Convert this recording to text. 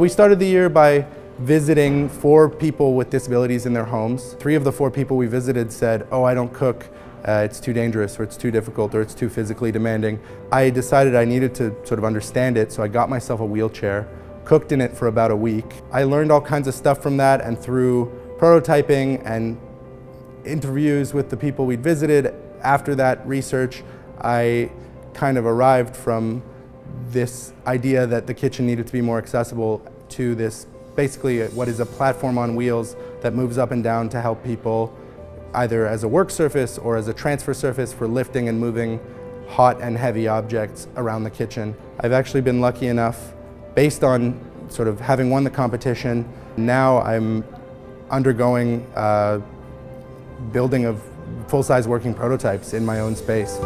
We started the year by visiting 4 people with disabilities in their homes. 3 of the 4 people we visited said, "Oh, I don't cook, it's too dangerous, or it's too difficult, or it's too physically demanding." I decided I needed to sort of understand it, so I got myself a wheelchair, cooked in it for about a week. I learned all kinds of stuff from that, and through prototyping and interviews with the people we'd visited, after that research, I kind of arrived from this idea that the kitchen needed to be more accessible to this, basically what is a platform on wheels that moves up and down to help people either as a work surface or as a transfer surface for lifting and moving hot and heavy objects around the kitchen. I've actually been lucky enough, based on sort of having won the competition, now I'm undergoing building of full-size working prototypes in my own space.